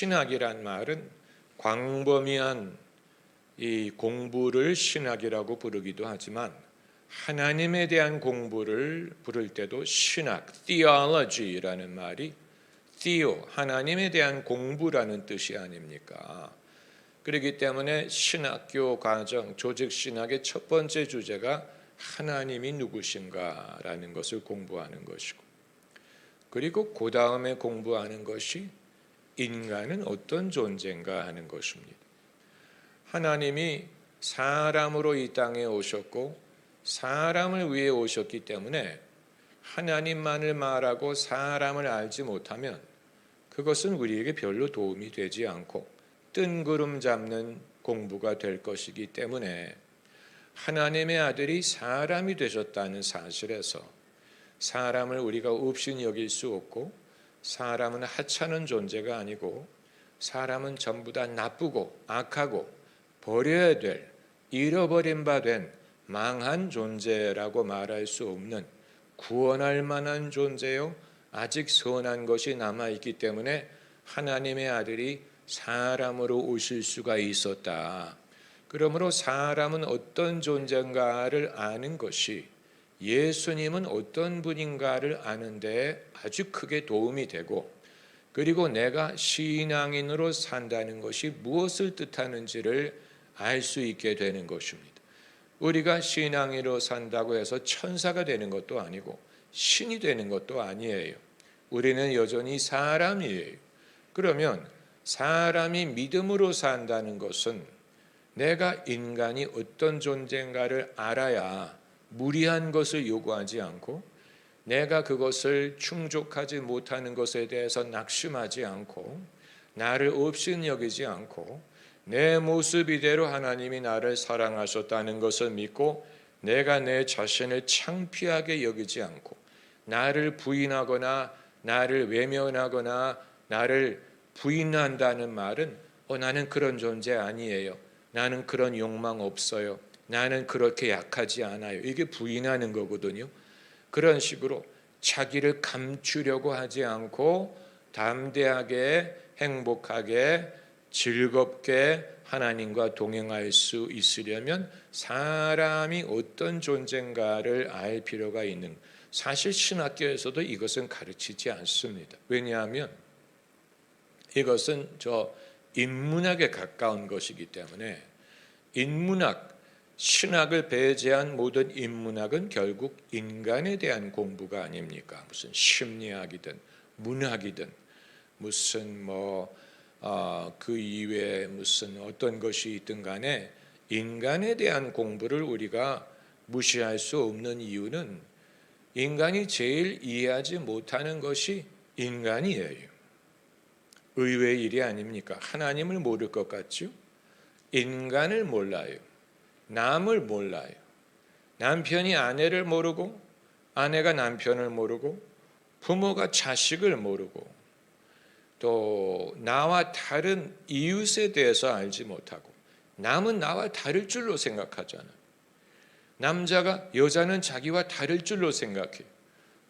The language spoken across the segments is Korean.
신학이란 말은 광범위한 이 공부를 신학이라고 부르기도 하지만 하나님에 대한 공부를 부를 때도 신학, theology라는 말이 theo, 하나님에 대한 공부라는 뜻이 아닙니까? 그렇기 때문에 신학교 과정, 조직신학의 첫 번째 주제가 하나님이 누구신가라는 것을 공부하는 것이고, 그리고 그 다음에 공부하는 것이 인간은 어떤 존재인가 하는 것입니다. 하나님이 사람으로 이 땅에 오셨고 사람을 위해 오셨기 때문에 하나님만을 말하고 사람을 알지 못하면 그것은 우리에게 별로 도움이 되지 않고 뜬구름 잡는 공부가 될 것이기 때문에 하나님의 아들이 사람이 되셨다는 사실에서 사람을 우리가 없이 여길 수 없고, 사람은 하찮은 존재가 아니고 사람은 전부 다 나쁘고 악하고 버려야 될, 잃어버린 바 된 망한 존재라고 말할 수 없는 구원할 만한 존재요, 아직 선한 것이 남아있기 때문에 하나님의 아들이 사람으로 오실 수가 있었다. 그러므로 사람은 어떤 존재인가를 아는 것이 예수님은 어떤 분인가를 아는 데 아주 크게 도움이 되고, 그리고 내가 신앙인으로 산다는 것이 무엇을 뜻하는지를 알 수 있게 되는 것입니다. 우리가 신앙인으로 산다고 해서 천사가 되는 것도 아니고 신이 되는 것도 아니에요. 우리는 여전히 사람이에요. 그러면 사람이 믿음으로 산다는 것은 내가 인간이 어떤 존재인가를 알아야 무리한 것을 요구하지 않고, 내가 그것을 충족하지 못하는 것에 대해서 낙심하지 않고, 나를 없인 여기지 않고, 내 모습 이대로 하나님이 나를 사랑하셨다는 것을 믿고 내가 내 자신을 창피하게 여기지 않고 나를 부인하거나 나를 외면하거나 나를 부인한다는 말은 나는 그런 존재 아니에요, 나는 그런 욕망 없어요, 나는 그렇게 약하지 않아요, 이게 부인하는 거거든요. 그런 식으로 자기를 감추려고 하지 않고 담대하게 행복하게 즐겁게 하나님과 동행할 수 있으려면 사람이 어떤 존재인가를 알 필요가 있는, 사실 신학교에서도 이것은 가르치지 않습니다. 왜냐하면 이것은 인문학에 가까운 것이기 때문에, 인문학, 신학을 배제한 모든 인문학은 결국 인간에 대한 공부가 아닙니까? 무슨 심리학이든 문학이든 무슨 그 이외에 무슨 어떤 것이 있든 간에 인간에 대한 공부를 우리가 무시할 수 없는 이유는 인간이 제일 이해하지 못하는 것이 인간이에요. 의외의 일이 아닙니까? 하나님을 모를 것 같죠? 인간을 몰라요. 남을 몰라요. 남편이 아내를 모르고 아내가 남편을 모르고 부모가 자식을 모르고 또 나와 다른 이웃에 대해서 알지 못하고, 남은 나와 다를 줄로 생각하잖아요. 여자는 자기와 다를 줄로 생각해요.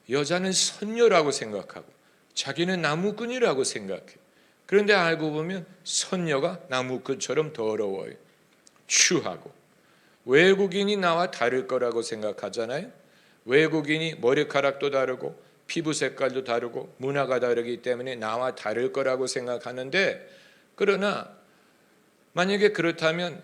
여자는 선녀라고 생각하고 자기는 나무꾼이라고 생각해요. 그런데 알고 보면 선녀가 나무꾼처럼 더러워요. 추하고. 외국인이 나와 다를 거라고 생각하잖아요. 외국인이 머리카락도 다르고 피부 색깔도 다르고 문화가 다르기 때문에 나와 다를 거라고 생각하는데, 그러나 만약에 그렇다면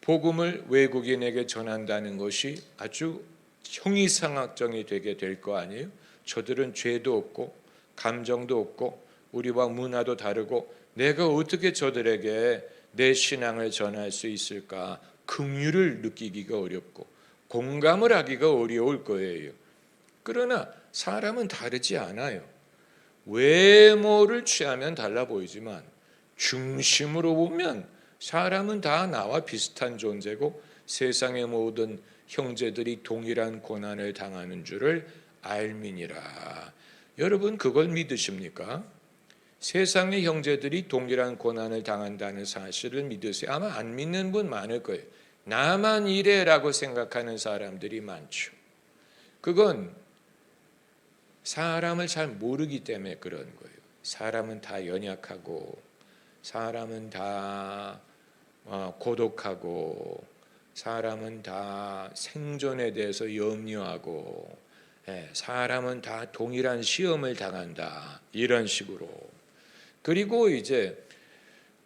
복음을 외국인에게 전한다는 것이 아주 형이상학적이 되게 될 거 아니에요? 저들은 죄도 없고 감정도 없고 우리와 문화도 다르고 내가 어떻게 저들에게 내 신앙을 전할 수 있을까? 긍휼을 느끼기가 어렵고 공감을 하기가 어려울 거예요. 그러나 사람은 다르지 않아요. 외모를 취하면 달라 보이지만 중심으로 보면 사람은 다 나와 비슷한 존재고 세상의 모든 형제들이 동일한 고난을 당하는 줄을 알미니라. 여러분 그걸 믿으십니까? 세상의 형제들이 동일한 고난을 당한다는 사실을 믿으세요? 아마 안 믿는 분 많을 거예요. 나만 이래라고 생각하는 사람들이 많죠. 그건 사람을 잘 모르기 때문에 그런 거예요. 사람은 다 연약하고 사람은 다 고독하고 사람은 다 생존에 대해서 염려하고 사람은 다 동일한 시험을 당한다. 이런 식으로. 그리고 이제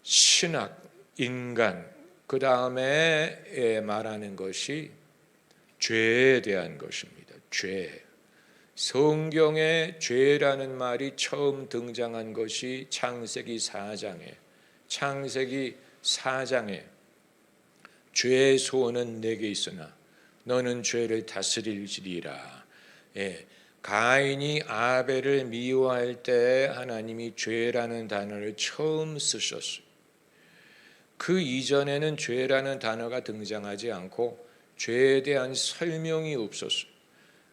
신학, 인간, 그 다음에 말하는 것이 죄에 대한 것입니다. 죄. 성경에 죄라는 말이 처음 등장한 것이 창세기 4장에 죄의 소원은 내게 있으나 너는 죄를 다스릴지리라. 가인이 아벨을 미워할 때 하나님이 죄라는 단어를 처음 쓰셨어요. 그 이전에는 죄라는 단어가 등장하지 않고 죄에 대한 설명이 없었어요.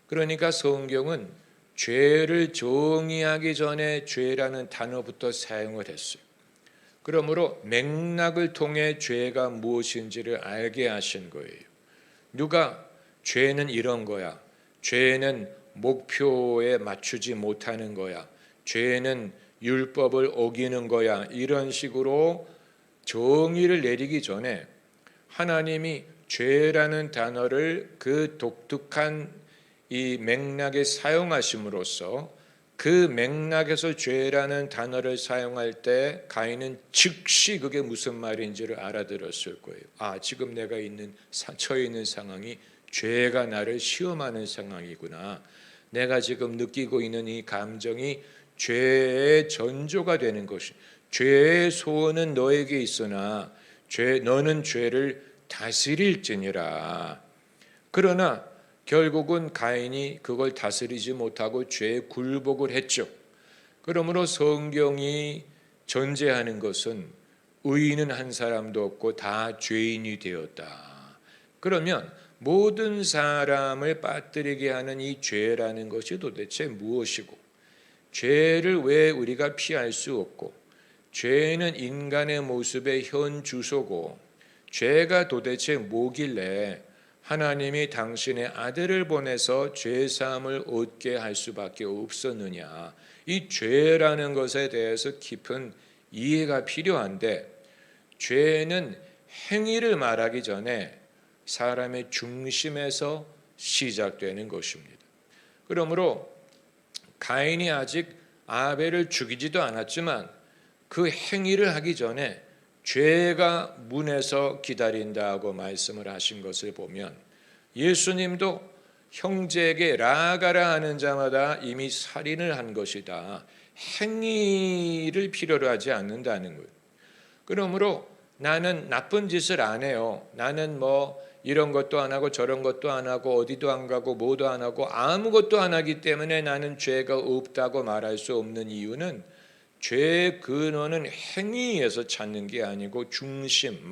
그러니까 성경은 죄를 정의하기 전에 죄라는 단어부터 사용을 했어요. 그러므로 맥락을 통해 죄가 무엇인지를 알게 하신 거예요. 누가 죄는 이런 거야. 죄는 목표에 맞추지 못하는 거야. 죄는 율법을 어기는 거야. 이런 식으로 정의를 내리기 전에 하나님이 죄라는 단어를 그 독특한 이 맥락에 사용하심으로써 그 맥락에서 죄라는 단어를 사용할 때 가인은 즉시 그게 무슨 말인지를 알아들었을 거예요. 지금 내가 처해 있는 상황이 죄가 나를 시험하는 상황이구나. 내가 지금 느끼고 있는 이 감정이 죄의 전조가 되는 것이, 죄의 소원은 너에게 있으나 너는 죄를 다스릴지니라. 그러나 결국은 가인이 그걸 다스리지 못하고 죄에 굴복을 했죠. 그러므로 성경이 전제하는 것은 의인은 한 사람도 없고 다 죄인이 되었다. 그러면 모든 사람을 빠뜨리게 하는 이 죄라는 것이 도대체 무엇이고, 죄를 왜 우리가 피할 수 없고, 죄는 인간의 모습의 현 주소고, 죄가 도대체 뭐길래 하나님이 당신의 아들을 보내서 죄사함을 얻게 할 수밖에 없었느냐. 이 죄라는 것에 대해서 깊은 이해가 필요한데, 죄는 행위를 말하기 전에 사람의 중심에서 시작되는 것입니다. 그러므로 가인이 아직 아벨을 죽이지도 않았지만 그 행위를 하기 전에 죄가 문에서 기다린다고 말씀을 하신 것을 보면, 예수님도 형제에게 라가라 하는 자마다 이미 살인을 한 것이다. 행위를 필요로 하지 않는다는 거예요. 그러므로 나는 나쁜 짓을 안 해요. 나는 이런 것도 안 하고 저런 것도 안 하고 어디도 안 가고 뭐도 안 하고 아무것도 안 하기 때문에 나는 죄가 없다고 말할 수 없는 이유는, 죄의 근원은 행위에서 찾는 게 아니고 중심,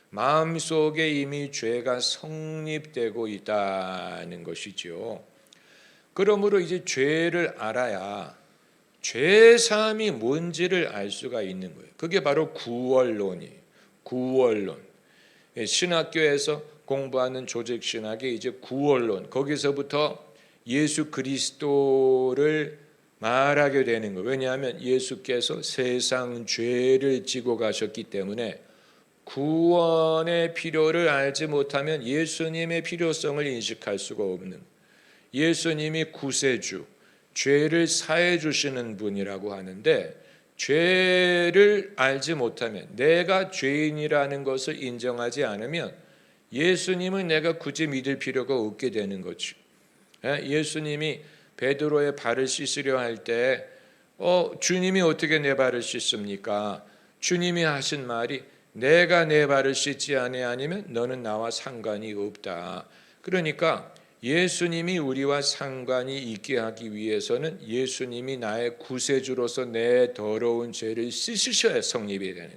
마음 속에 이미 죄가 성립되고 있다는 것이죠. 그러므로 이제 죄를 알아야 죄 사함이 뭔지를 알 수가 있는 거예요. 그게 바로 구원론. 신학교에서 공부하는 조직 신학이 이제 구원론, 거기서부터 예수 그리스도를 말하게 되는 거예요. 왜냐하면 예수께서 세상 죄를 지고 가셨기 때문에 구원의 필요를 알지 못하면 예수님의 필요성을 인식할 수가 없는, 예수님이 구세주, 죄를 사해 주시는 분이라고 하는데, 죄를 알지 못하면, 내가 죄인이라는 것을 인정하지 않으면 예수님은 내가 굳이 믿을 필요가 없게 되는 거죠. 예수님이 베드로의 발을 씻으려 할 때 주님이 어떻게 내 발을 씻습니까? 주님이 하신 말이, 내가 내 발을 씻지 아니하면 너는 나와 상관이 없다. 그러니까 예수님이 우리와 상관이 있게 하기 위해서는 예수님이 나의 구세주로서 내 더러운 죄를 씻으셔야 성립이 되는.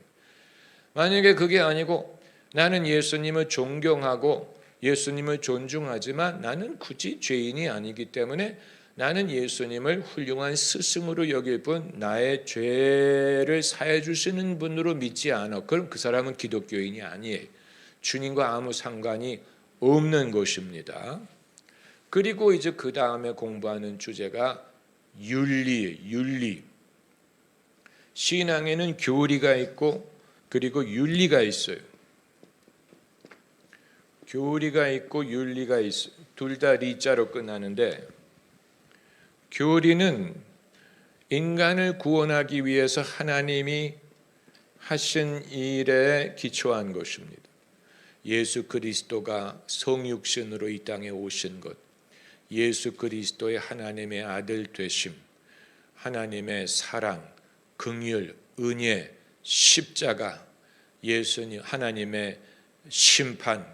만약에 그게 아니고 나는 예수님을 존경하고 예수님을 존중하지만 나는 굳이 죄인이 아니기 때문에 나는 예수님을 훌륭한 스승으로 여길 뿐 나의 죄를 사해 주시는 분으로 믿지 않아. 그럼 그 사람은 기독교인이 아니에요. 주님과 아무 상관이 없는 것입니다. 그리고 이제 그 다음에 공부하는 주제가 윤리예요. 윤리. 신앙에는 교리가 있고 그리고 윤리가 있어요. 교리가 있고 윤리가 있어요. 둘 다 리자로 끝나는데, 교리는 인간을 구원하기 위해서 하나님이 하신 일에 기초한 것입니다. 예수 그리스도가 성육신으로 이 땅에 오신 것, 예수 그리스도의 하나님의 아들 되심, 하나님의 사랑, 긍휼, 은혜, 십자가, 예수님 하나님의 심판,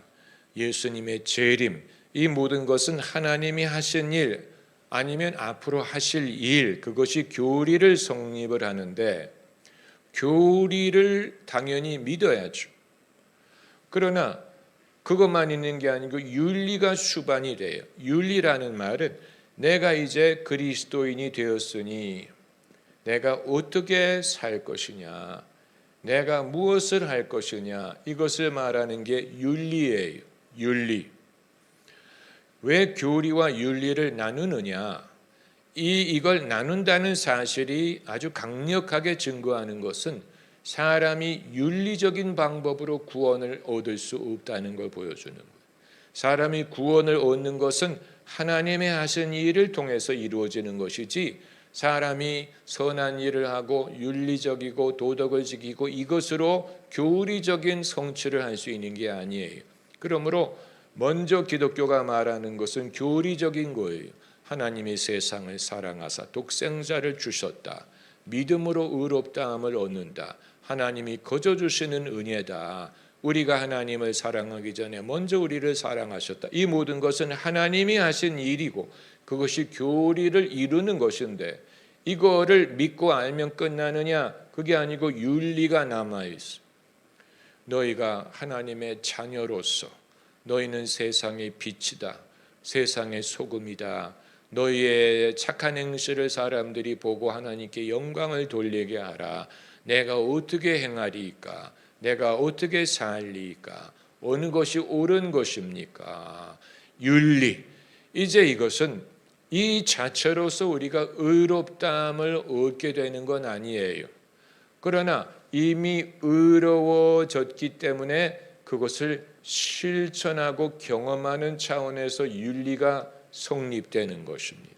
예수님의 재림, 이 모든 것은 하나님이 하신 일 아니면 앞으로 하실 일, 그것이 교리를 성립을 하는데, 교리를 당연히 믿어야죠. 그러나 그것만 있는 게 아니고 윤리가 수반이 돼요. 윤리라는 말은 내가 이제 그리스도인이 되었으니 내가 어떻게 살 것이냐, 내가 무엇을 할 것이냐, 이것을 말하는 게 윤리예요. 윤리. 왜 교리와 윤리를 나누느냐? 이걸 나눈다는 사실이 아주 강력하게 증거하는 것은 사람이 윤리적인 방법으로 구원을 얻을 수 없다는 걸 보여주는 거예요. 사람이 구원을 얻는 것은 하나님의 하신 일을 통해서 이루어지는 것이지, 사람이 선한 일을 하고 윤리적이고 도덕을 지키고 이것으로 교리적인 성취를 할 수 있는 게 아니에요. 그러므로 먼저 기독교가 말하는 것은 교리적인 거예요. 하나님이 세상을 사랑하사 독생자를 주셨다. 믿음으로 의롭다함을 얻는다. 하나님이 거저 주시는 은혜다. 우리가 하나님을 사랑하기 전에 먼저 우리를 사랑하셨다. 이 모든 것은 하나님이 하신 일이고 그것이 교리를 이루는 것인데, 이거를 믿고 알면 끝나느냐? 그게 아니고 윤리가 남아있어. 너희가 하나님의 자녀로서 너희는 세상의 빛이다. 세상의 소금이다. 너희의 착한 행실을 사람들이 보고 하나님께 영광을 돌리게 하라. 내가 어떻게 행하리까? 내가 어떻게 살리까? 어느 것이 옳은 것입니까? 윤리. 이제 이것은 이 자체로서 우리가 의롭다함을 얻게 되는 건 아니에요. 그러나 이미 의로워졌기 때문에 그것을 실천하고 경험하는 차원에서 윤리가 성립되는 것입니다.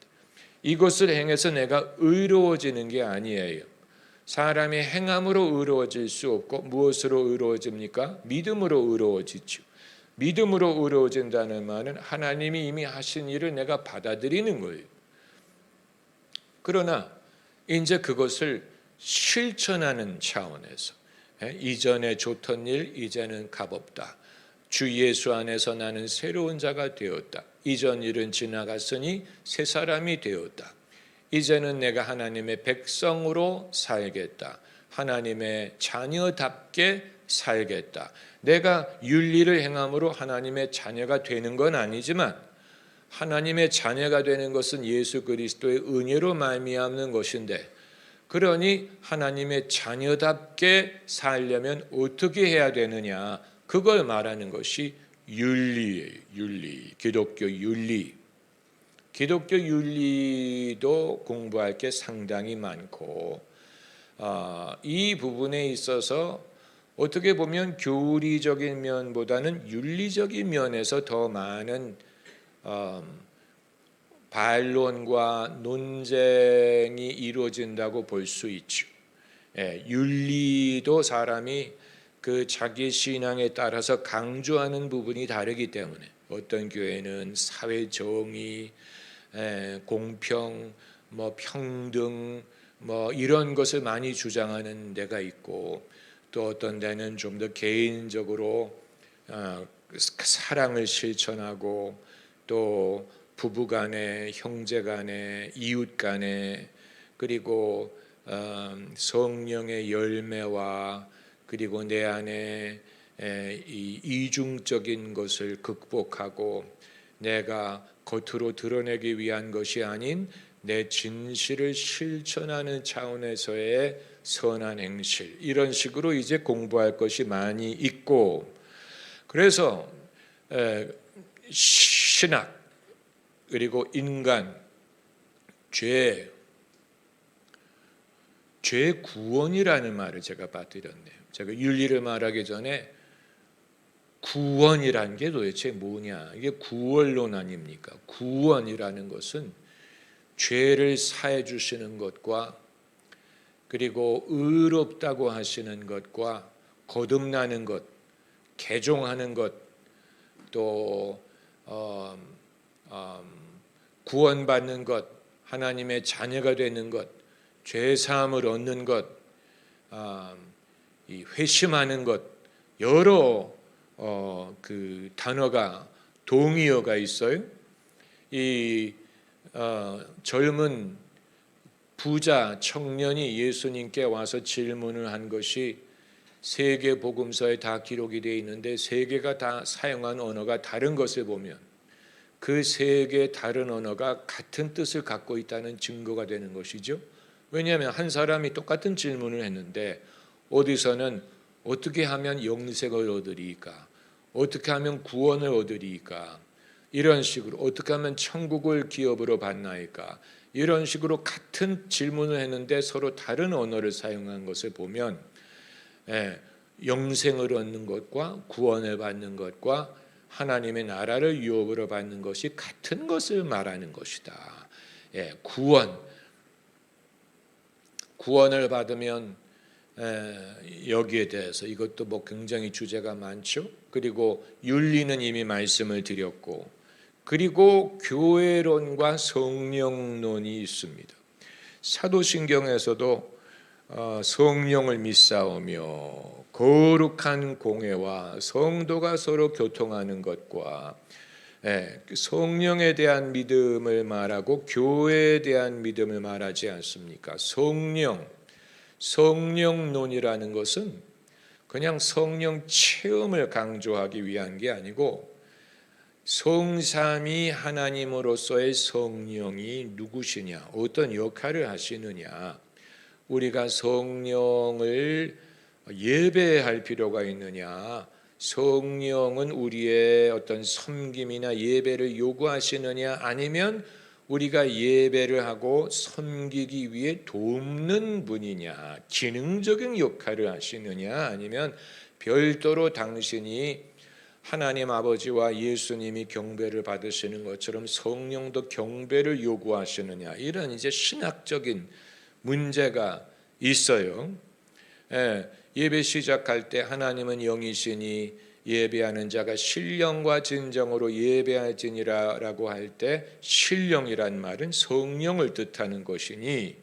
이것을 행해서 내가 의로워지는 게 아니에요. 사람이 행함으로 의로워질 수 없고 무엇으로 의로워집니까? 믿음으로 의로워지죠. 믿음으로 의로워진다는 말은 하나님이 이미 하신 일을 내가 받아들이는 거예요. 그러나 이제 그것을 실천하는 차원에서, 이전에 좋던 일 이제는 값없다. 주 예수 안에서 나는 새로운 자가 되었다. 이전 일은 지나갔으니 새 사람이 되었다. 이제는 내가 하나님의 백성으로 살겠다. 하나님의 자녀답게 살겠다. 내가 윤리를 행함으로 하나님의 자녀가 되는 건 아니지만, 하나님의 자녀가 되는 것은 예수 그리스도의 은혜로 말미암는 것인데, 그러니 하나님의 자녀답게 살려면 어떻게 해야 되느냐, 그걸 말하는 것이 윤리예요. 윤리, 기독교 윤리. 기독교 윤리도 공부할 게 상당히 많고, 이 부분에 있어서 어떻게 보면 교리적인 면보다는 윤리적인 면에서 더 많은 반론과 논쟁이 이루어진다고 볼 수 있죠. 윤리도 사람이 그 자기 신앙에 따라서 강조하는 부분이 다르기 때문에, 어떤 교회는 사회 정의, 공평, 평등, 이런 것을 많이 주장하는 데가 있고, 또 어떤 데는 좀 더 개인적으로 사랑을 실천하고, 또 부부간에, 형제간에, 이웃간에, 그리고 성령의 열매와 그리고 내 안에 이 이중적인 것을 극복하고 내가 겉으로 드러내기 위한 것이 아닌 내 진실을 실천하는 차원에서의 선한 행실, 이런 식으로 이제 공부할 것이 많이 있고, 그래서 신학 그리고 인간, 죄 구원이라는 말을 제가 받들었네요. 제가 윤리를 말하기 전에 구원이라는 게 도대체 뭐냐? 이게 구원론 아닙니까? 구원이라는 것은 죄를 사해 주시는 것과 그리고 의롭다고 하시는 것과 거듭나는 것, 개종하는 것, 또 구원받는 것, 하나님의 자녀가 되는 것, 죄 사함을 얻는 것, 이 회심하는 것, 여러 그 단어가 동의어가 있어요. 이 젊은 부자 청년이 예수님께 와서 질문을 한 것이 세 개 복음서에 다 기록이 되어 있는데 세 개가 다 사용한 언어가 다른 것을 보면 그 세 개 다른 언어가 같은 뜻을 갖고 있다는 증거가 되는 것이죠. 왜냐하면 한 사람이 똑같은 질문을 했는데 어디서는 어떻게 하면 영생을 얻으리까? 어떻게 하면 구원을 얻으리까? 이런 식으로 어떻게 하면 천국을 기업으로 받나이까? 이런 식으로 같은 질문을 했는데 서로 다른 언어를 사용한 것을 보면 영생을 얻는 것과 구원을 받는 것과 하나님의 나라를 유업으로 받는 것이 같은 것을 말하는 것이다. 구원을 받으면 여기에 대해서 이것도 뭐 굉장히 주제가 많죠. 그리고 윤리는 이미 말씀을 드렸고, 그리고 교회론과 성령론이 있습니다. 사도신경에서도 성령을 믿사오며 거룩한 공회와 성도가 서로 교통하는 것과 성령에 대한 믿음을 말하고 교회에 대한 믿음을 말하지 않습니까? 성령론이라는 것은 그냥 성령 체험을 강조하기 위한 게 아니고 성삼위 하나님으로서의 성령이 누구시냐, 어떤 역할을 하시느냐, 우리가 성령을 예배할 필요가 있느냐, 성령은 우리의 어떤 섬김이나 예배를 요구하시느냐, 아니면 우리가 예배를 하고 섬기기 위해 돕는 분이냐, 기능적인 역할을 하시느냐, 아니면 별도로 당신이 하나님 아버지와 예수님이 경배를 받으시는 것처럼 성령도 경배를 요구하시느냐, 이런 이제 신학적인 문제가 있어요. 예배 시작할 때 하나님은 영이시니 예배하는 자가 신령과 진정으로 예배할지니라라고 할 때 신령이란 말은 성령을 뜻하는 것이니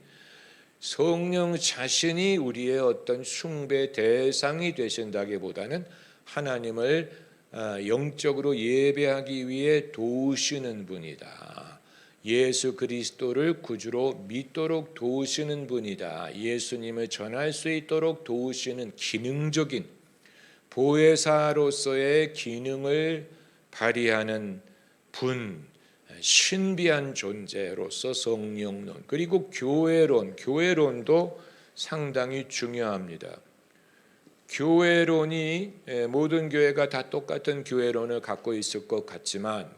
성령 자신이 우리의 어떤 숭배 대상이 되신다기보다는 하나님을 영적으로 예배하기 위해 도우시는 분이다. 예수 그리스도를 구주로 믿도록 도우시는 분이다. 예수님을 전할 수 있도록 도우시는 기능적인 보혜사로서의 기능을 발휘하는 분, 신비한 존재로서 성령론, 그리고 교회론도 상당히 중요합니다. 교회론이 모든 교회가 다 똑같은 교회론을 갖고 있을 것 같지만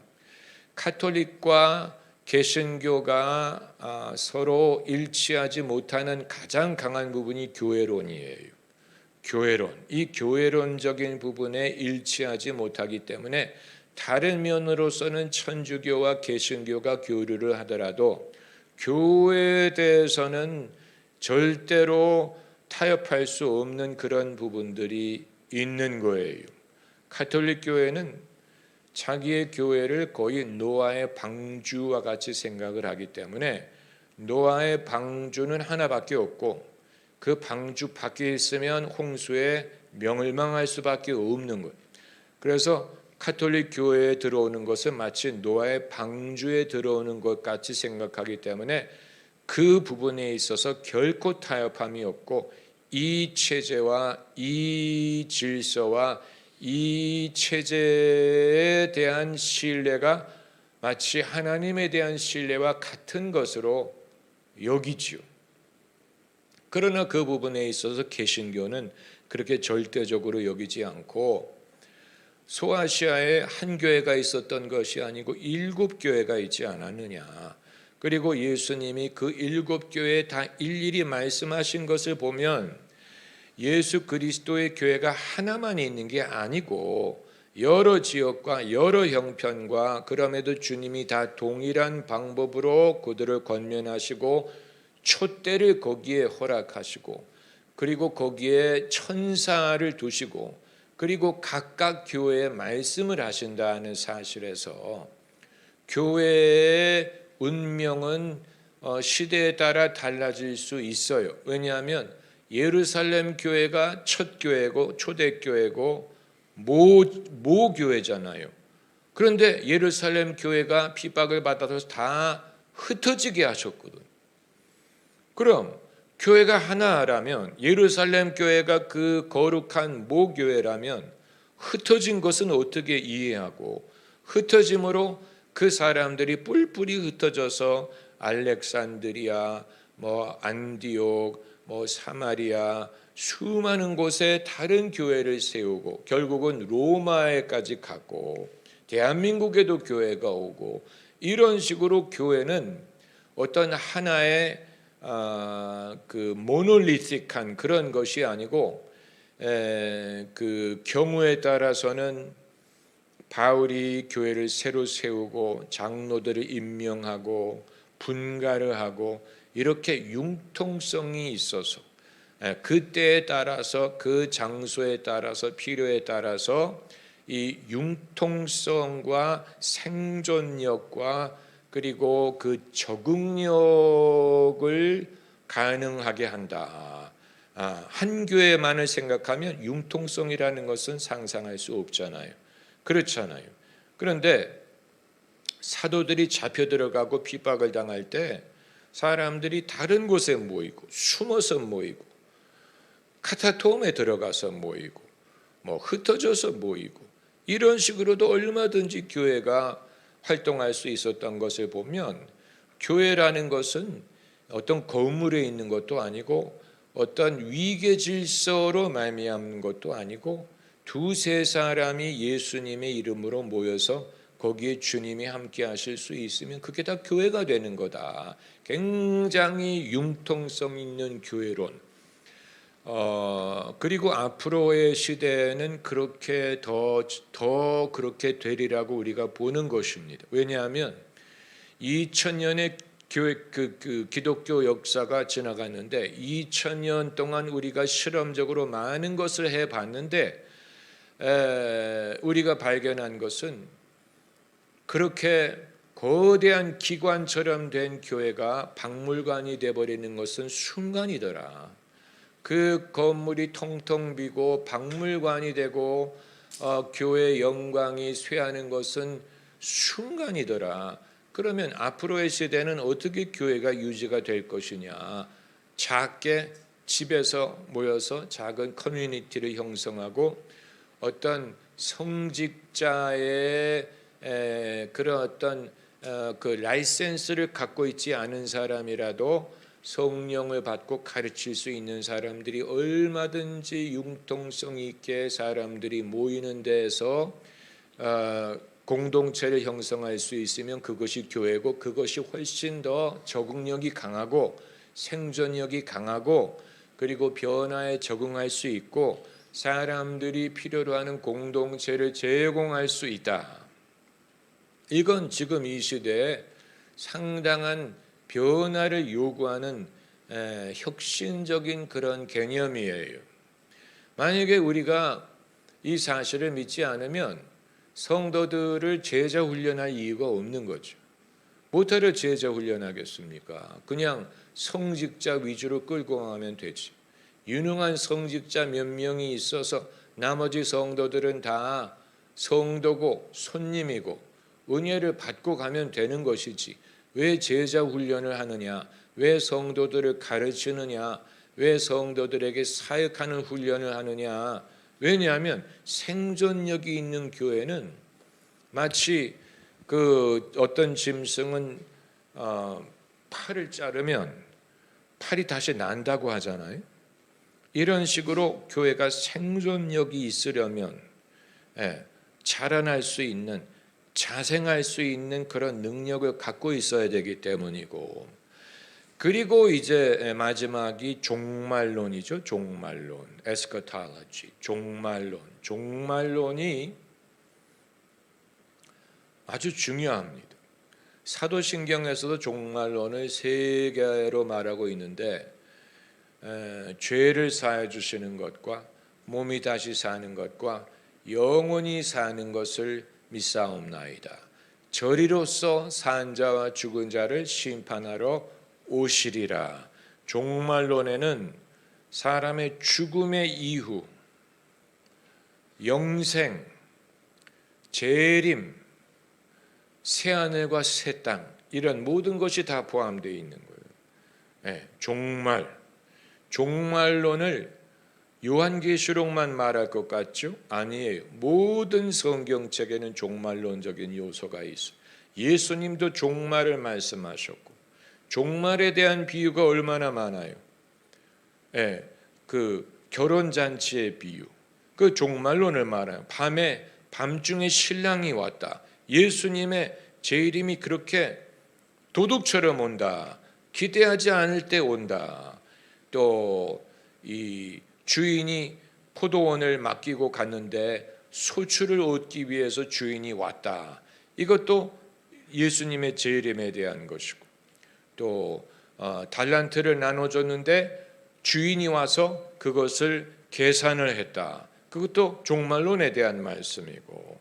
카톨릭과 개신교가 서로 일치하지 못하는 가장 강한 부분이 교회론이에요. 이 교회론적인 부분에 일치하지 못하기 때문에 다른 면으로서는 천주교와 개신교가 교류를 하더라도 교회에 대해서는 절대로 타협할 수 없는 그런 부분들이 있는 거예요. 가톨릭 교회는 자기의 교회를 거의 노아의 방주와 같이 생각을 하기 때문에 노아의 방주는 하나밖에 없고 그 방주 밖에 있으면 홍수에 멸망할 수밖에 없는 거예요. 그래서 가톨릭 교회에 들어오는 것은 마치 노아의 방주에 들어오는 것 같이 생각하기 때문에 그 부분에 있어서 결코 타협함이 없고 이 체제와 이 질서와 이 체제에 대한 신뢰가 마치 하나님에 대한 신뢰와 같은 것으로 여기지요. 그러나 그 부분에 있어서 개신교는 그렇게 절대적으로 여기지 않고 소아시아에 한 교회가 있었던 것이 아니고 7 교회가 있지 않았느냐. 그리고 예수님이 그 7교회에 다 일일이 말씀하신 것을 보면 예수 그리스도의 교회가 하나만 있는 게 아니고 여러 지역과 여러 형편과, 그럼에도 주님이 다 동일한 방법으로 그들을 권면하시고 촛대를 거기에 허락하시고, 그리고 거기에 천사를 두시고, 그리고 각각 교회에 말씀을 하신다는 사실에서 교회의 운명은 시대에 따라 달라질 수 있어요. 왜냐하면 예루살렘 교회가 첫 교회고 초대교회고 모교회잖아요. 그런데 예루살렘 교회가 핍박을 받아서 다 흩어지게 하셨거든요. 그럼 교회가 하나라면, 예루살렘 교회가 그 거룩한 모교회라면 흩어진 것은 어떻게 이해하고, 흩어짐으로 그 사람들이 뿔뿔이 흩어져서 알렉산드리아, 안디옥, 사마리아, 수많은 곳에 다른 교회를 세우고 결국은 로마에까지 가고 대한민국에도 교회가 오고, 이런 식으로 교회는 어떤 하나의 그 모놀리틱한 그런 것이 아니고, 그 경우에 따라서는 바울이 교회를 새로 세우고 장로들을 임명하고 분가를 하고, 이렇게 융통성이 있어서 그때에 따라서, 그 장소에 따라서, 필요에 따라서 이 융통성과 생존력과 그리고 그 적응력을 가능하게 한다. 한 교회만을 생각하면 융통성이라는 것은 상상할 수 없잖아요. 그렇잖아요. 그런데 사도들이 잡혀 들어가고 핍박을 당할 때 사람들이 다른 곳에 모이고, 숨어서 모이고, 카타톰에 들어가서 모이고, 흩어져서 모이고, 이런 식으로도 얼마든지 교회가 활동할 수 있었던 것을 보면, 교회라는 것은 어떤 건물에 있는 것도 아니고 어떤 위계 질서로 말미암는 것도 아니고, 두세 사람이 예수님의 이름으로 모여서 거기에 주님이 함께 하실 수 있으면 그게 다 교회가 되는 거다. 굉장히 융통성 있는 교회론. 그리고 앞으로의 시대에는 그렇게 더 그렇게 되리라고 우리가 보는 것입니다. 왜냐하면 2000년의 교회 그 기독교 역사가 지나갔는데, 2000년 동안 우리가 실험적으로 많은 것을 해봤는데, 우리가 발견한 것은 그렇게 거대한 기관처럼 된 교회가 박물관이 되어버리는 것은 순간이더라. 그 건물이 텅텅 비고 박물관이 되고 교회의 영광이 쇠하는 것은 순간이더라. 그러면 앞으로의 시대는 어떻게 교회가 유지가 될 것이냐? 작게 집에서 모여서 작은 커뮤니티를 형성하고, 어떤 성직자의 그런 어떤 그 라이센스를 갖고 있지 않은 사람이라도 성령을 받고 가르칠 수 있는 사람들이 얼마든지 융통성 있게 사람들이 모이는 데에서 공동체를 형성할 수 있으면 그것이 교회고, 그것이 훨씬 더 적응력이 강하고 생존력이 강하고, 그리고 변화에 적응할 수 있고 사람들이 필요로 하는 공동체를 제공할 수 있다. 이건 지금 이 시대에 상당한 변화를 요구하는 혁신적인 그런 개념이에요. 만약에 우리가 이 사실을 믿지 않으면 성도들을 제자 훈련할 이유가 없는 거죠. 뭐하러 제자 훈련하겠습니까? 그냥 성직자 위주로 끌고 가면 되지. 유능한 성직자 몇 명이 있어서 나머지 성도들은 다 성도고 손님이고 은혜를 받고 가면 되는 것이지, 왜 제자 훈련을 하느냐, 왜 성도들을 가르치느냐, 왜 성도들에게 사역하는 훈련을 하느냐. 왜냐하면 생존력이 있는 교회는 마치 그 어떤 짐승은 팔을 자르면 팔이 다시 난다고 하잖아요. 이런 식으로 교회가 생존력이 있으려면 자라날 수 있는 자생할 수 있는 그런 능력을 갖고 있어야 되기 때문이고, 그리고 이제 마지막이 종말론이죠. 종말론, 에스커탈로지, 종말론. 종말론이 아주 중요합니다. 사도신경에서도 종말론을 세 개로 말하고 있는데, 죄를 사해 주시는 것과 몸이 다시 사는 것과 영원히 사는 것을 믿사옵나이다. 저리로서 산 자와 죽은 자를 심판하러 오시리라. 종말론에는 사람의 죽음의 이후, 영생, 재림, 새하늘과 새 땅, 이런 모든 것이 다 포함되어 있는 거예요. 종말론을 요한계시록만 말할 것 같죠? 아니에요. 모든 성경책에는 종말론적인 요소가 있어요. 예수님도 종말을 말씀하셨고, 종말에 대한 비유가 얼마나 많아요. 그 결혼잔치의 비유, 그 종말론을 말해요. 밤중에 신랑이 왔다. 예수님의 재림이 그렇게 도둑처럼 온다. 기대하지 않을 때 온다. 또 이 주인이 포도원을 맡기고 갔는데 소출을 얻기 위해서 주인이 왔다. 이것도 예수님의 재림에 대한 것이고, 또 달란트를 나눠줬는데 주인이 와서 그것을 계산을 했다. 그것도 종말론에 대한 말씀이고,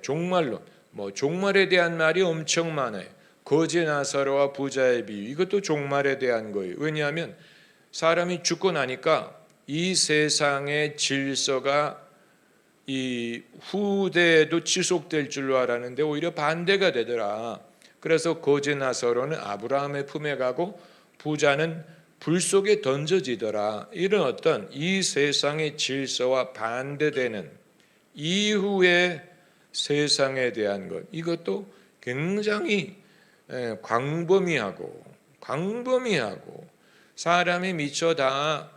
종말론, 종말에 대한 말이 엄청 많아요. 거지 나사로와 부자의 비유, 이것도 종말에 대한 거예요. 왜냐하면 사람이 죽고 나니까 이 세상의 질서가 이 후대에도 지속될 줄로 알았는데 오히려 반대가 되더라. 그래서 거지 나사로는 아브라함의 품에 가고 부자는 불 속에 던져지더라. 이런 어떤 이 세상의 질서와 반대되는 이후의 세상에 대한 것, 이것도 굉장히 광범위하고 사람이 미처 다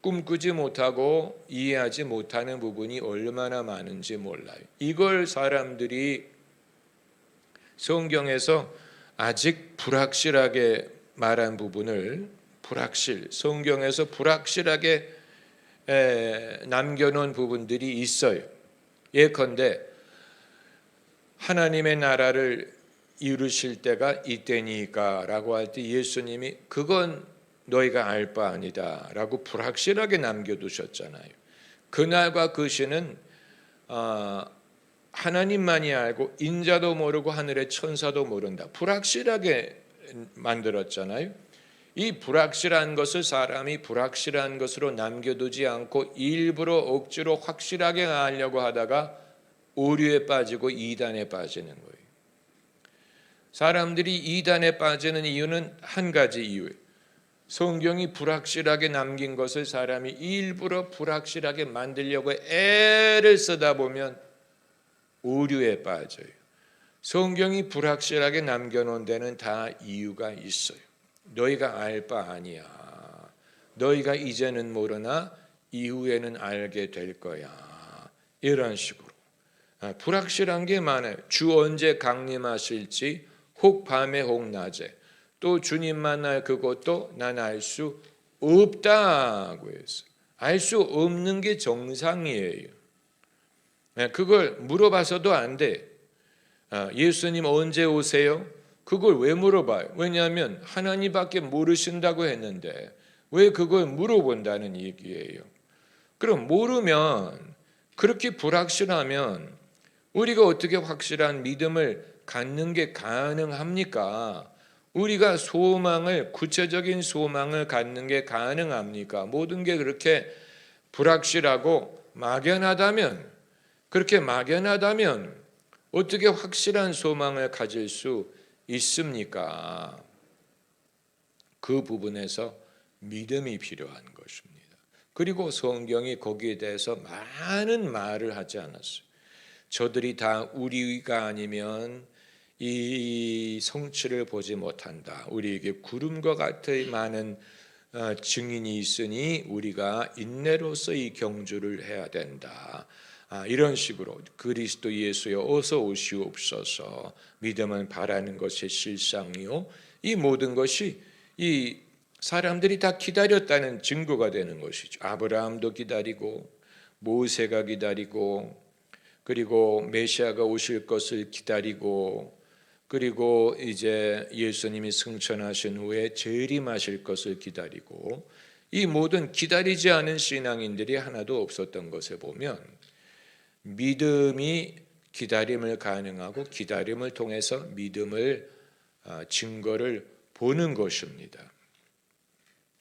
꿈꾸지 못하고 이해하지 못하는 부분이 얼마나 많은지 몰라요. 이걸 사람들이 성경에서 아직 불확실하게 말한 부분을 성경에서 불확실하게 남겨놓은 부분들이 있어요. 예컨대 하나님의 나라를 이루실 때가 이때니까 라고 할 때 예수님이 그건 너희가 알 바 아니다 라고 불확실하게 남겨두셨잖아요. 그날과 그 시는 하나님만이 알고 인자도 모르고 하늘의 천사도 모른다. 불확실하게 만들었잖아요. 이 불확실한 것을 사람이 불확실한 것으로 남겨두지 않고 일부러 억지로 확실하게 하려고 하다가 오류에 빠지고 이단에 빠지는 거예요. 사람들이 이단에 빠지는 이유는 한 가지 이유예요. 성경이 불확실하게 남긴 것을 사람이 일부러 불확실하게 만들려고 애를 쓰다 보면 오류에 빠져요. 성경이 불확실하게 남겨놓은 데는 다 이유가 있어요. 너희가 알 바 아니야. 너희가 이제는 모르나 이후에는 알게 될 거야. 이런 식으로 불확실한 게 많아요. 주 언제 강림하실지 혹 밤에 혹 낮에, 또 주님 만날 그것도 난 알 수 없다고 했어요. 알 수 없는 게 정상이에요. 그걸 물어봐서도 안 돼. 예수님 언제 오세요? 그걸 왜 물어봐요? 왜냐하면 하나님밖에 모르신다고 했는데 왜 그걸 물어본다는 얘기예요. 그럼 모르면, 그렇게 불확실하면 우리가 어떻게 확실한 믿음을 갖는 게 가능합니까? 우리가 구체적인 소망을 갖는 게 가능합니까? 모든 게 그렇게 불확실하고 그렇게 막연하다면 어떻게 확실한 소망을 가질 수 있습니까? 그 부분에서 믿음이 필요한 것입니다. 그리고 성경이 거기에 대해서 많은 말을 하지 않았어요. 저들이 다 우리가 아니면 이 성취를 보지 못한다. 우리에게 구름과 같은 많은 증인이 있으니 우리가 인내로서 이 경주를 해야 된다. 이런 식으로 그리스도 예수여 어서 오시옵소서, 믿음은 바라는 것의 실상이요, 이 모든 것이 이 사람들이 다 기다렸다는 증거가 되는 것이죠. 아브라함도 기다리고 모세가 기다리고, 그리고 메시아가 오실 것을 기다리고, 그리고 이제 예수님이 승천하신 후에 재림하실 것을 기다리고, 이 모든 기다리지 않은 신앙인들이 하나도 없었던 것에 보면 믿음이 기다림을 가능하고 기다림을 통해서 믿음을 증거를 보는 것입니다.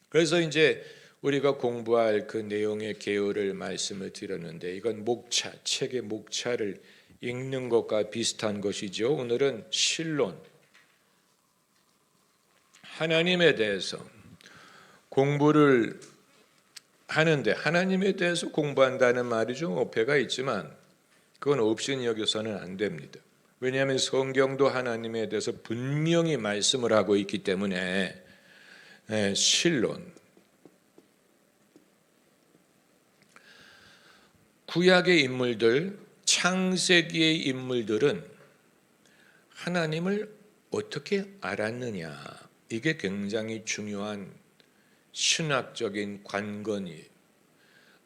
그래서 이제 우리가 공부할 그 내용의 개요를 말씀을 드렸는데, 이건 목차, 책의 목차를 읽는 것과 비슷한 것이죠. 오늘은 신론, 하나님에 대해서 공부를 하는데, 하나님에 대해서 공부한다는 말이 좀 어폐가 있지만 그건 없인 여겨서는 안 됩니다. 왜냐하면 성경도 하나님에 대해서 분명히 말씀을 하고 있기 때문에. 신론, 구약의 인물들, 창세기의 인물들은 하나님을 어떻게 알았느냐, 이게 굉장히 중요한 신학적인 관건이에요.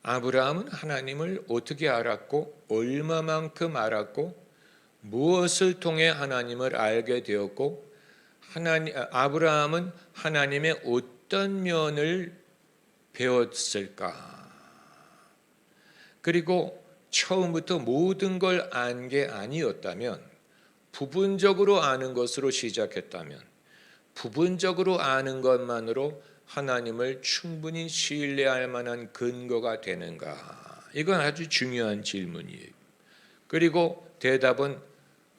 아브라함은 하나님을 어떻게 알았고, 얼마만큼 알았고, 무엇을 통해 하나님을 알게 되었고, 아브라함은 하나님의 어떤 면을 배웠을까? 그리고 처음부터 모든 걸 안 게 아니었다면, 부분적으로 아는 것으로 시작했다면, 부분적으로 아는 것만으로 하나님을 충분히 신뢰할 만한 근거가 되는가? 이건 아주 중요한 질문이에요. 그리고 대답은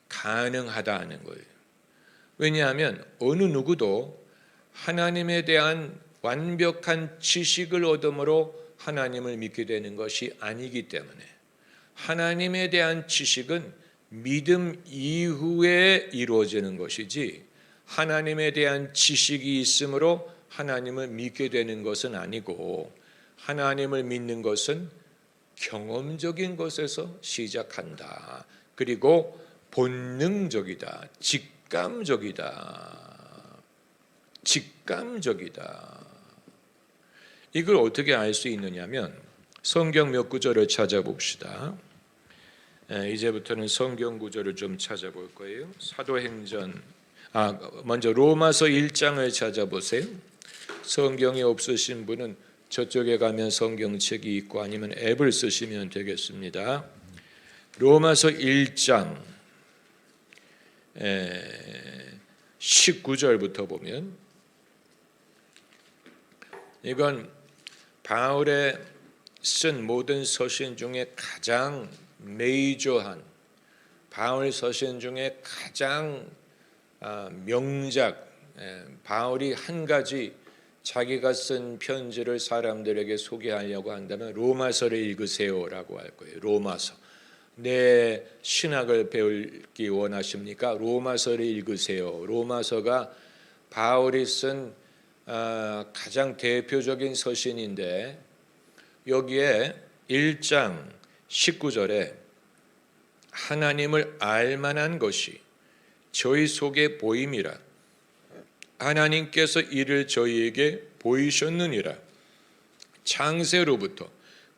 가능하다는 거예요. 왜냐하면 어느 누구도 하나님에 대한 완벽한 지식을 얻음으로 하나님을 믿게 되는 것이 아니기 때문에, 하나님에 대한 지식은 믿음 이후에 이루어지는 것이지, 하나님에 대한 지식이 있으므로 하나님을 믿게 되는 것은 아니고, 하나님을 믿는 것은 경험적인 것에서 시작한다. 그리고 본능적이다. 직감적이다. 이걸 어떻게 알 수 있느냐면 성경 몇 구절을 찾아봅시다. 이제부터는 성경 구절을 좀 찾아볼 거예요. 사도행전, 먼저 로마서 1장을 찾아보세요. 성경이 없으신 분은 저쪽에 가면 성경책이 있고 아니면 앱을 쓰시면 되겠습니다. 로마서 1장 19절부터 보면, 이건 바울의 쓴 모든 서신 중에 가장 메이저한, 바울 서신 중에 가장 명작, 바울이 한 가지 자기가 쓴 편지를 사람들에게 소개하려고 한다면 로마서를 읽으세요라고 할 거예요. 로마서. 내 신학을 배우기 원하십니까? 로마서를 읽으세요. 로마서가 바울이 쓴 가장 대표적인 서신인데, 여기에 1장 19절에 하나님을 알만한 것이 저희 속에 보임이라, 하나님께서 이를 저희에게 보이셨느니라. 창세로부터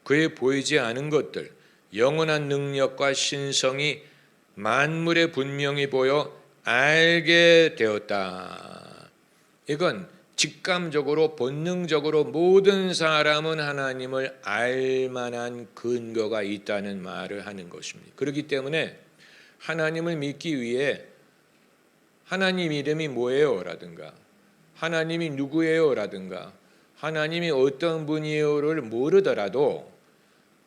그의 보이지 않은 것들, 영원한 능력과 신성이 만물에 분명히 보여 알게 되었다. 이건 직감적으로, 본능적으로 모든 사람은 하나님을 알만한 근거가 있다는 말을 하는 것입니다. 그렇기 때문에 하나님을 믿기 위해 하나님 이름이 뭐예요? 라든가, 하나님이 누구예요? 라든가, 하나님이 어떤 분이에요를 모르더라도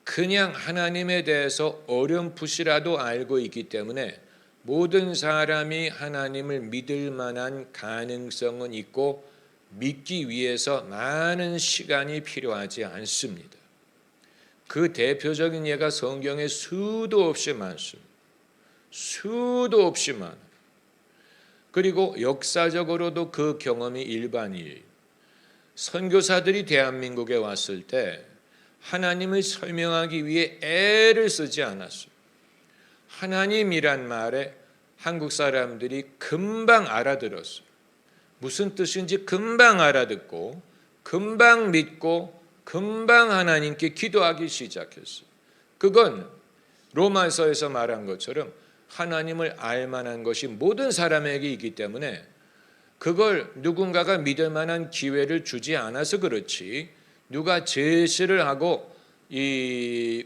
그냥 하나님에 대해서 어렴풋이라도 알고 있기 때문에 모든 사람이 하나님을 믿을 만한 가능성은 있고, 믿기 위해서 많은 시간이 필요하지 않습니다. 그 대표적인 예가 성경에 수도 없이 많습니다. 수도 없이 많아요. 그리고 역사적으로도 그 경험이 일반이에요. 선교사들이 대한민국에 왔을 때 하나님을 설명하기 위해 애를 쓰지 않았어요. 하나님이란 말에 한국 사람들이 금방 알아들었어요. 무슨 뜻인지 금방 알아듣고 금방 믿고 금방 하나님께 기도하기 시작했어요. 그건 로마서에서 말한 것처럼 하나님을 알 만한 것이 모든 사람에게 있기 때문에 그걸 누군가가 믿을 만한 기회를 주지 않아서 그렇지, 누가 제시를 하고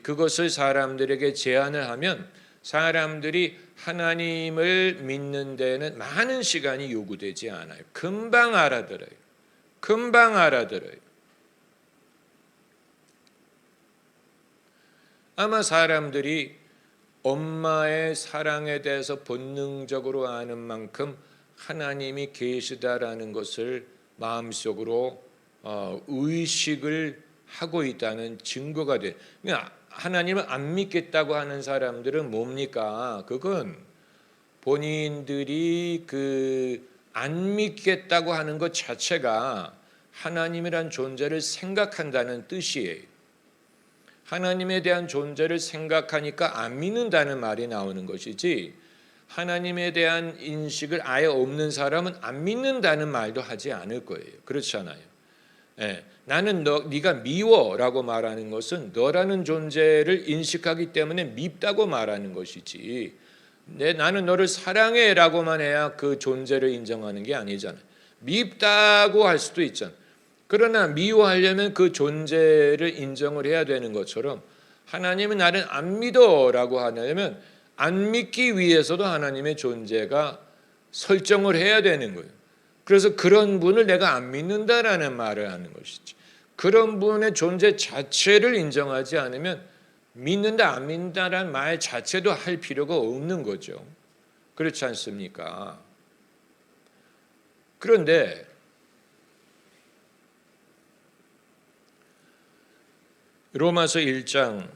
그것을 사람들에게 제안을 하면 사람들이 하나님을 믿는 데는 많은 시간이 요구되지 않아요. 금방 알아들어요. 금방 알아들어요. 아마 사람들이 엄마의 사랑에 대해서 본능적으로 아는 만큼 하나님이 계시다라는 것을 마음속으로 의식을 하고 있다는 증거가 돼. 그러니까 하나님을 안 믿겠다고 하는 사람들은 뭡니까? 그건 본인들이 안 믿겠다고 하는 것 자체가 하나님이란 존재를 생각한다는 뜻이에요. 하나님에 대한 존재를 생각하니까 안 믿는다는 말이 나오는 것이지, 하나님에 대한 인식을 아예 없는 사람은 안 믿는다는 말도 하지 않을 거예요. 그렇잖아요. 예, 나는 네가 미워라고 말하는 것은 너라는 존재를 인식하기 때문에 밉다고 말하는 것이지, 나는 너를 사랑해라고만 해야 그 존재를 인정하는 게 아니잖아요. 밉다고 할 수도 있잖아요. 그러나 미워하려면 그 존재를 인정을 해야 되는 것처럼 하나님은 나를 안 믿어라고 하려면 안 믿기 위해서도 하나님의 존재가 설정을 해야 되는 거예요. 그래서 그런 분을 내가 안 믿는다라는 말을 하는 것이지, 그런 분의 존재 자체를 인정하지 않으면 믿는다 안 믿는다라는 말 자체도 할 필요가 없는 거죠. 그렇지 않습니까? 그런데 로마서 1장